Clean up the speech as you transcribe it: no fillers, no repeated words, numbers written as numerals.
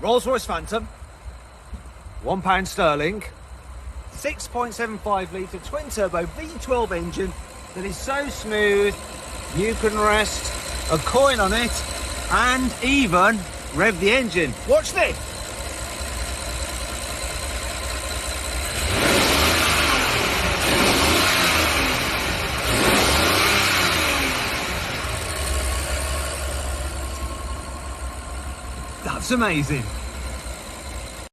Rolls-Royce Phantom, £1 sterling, 6.75 litre twin-turbo V12 engine that is so smooth you can rest a coin on it and even rev the engine. Watch this. That's amazing.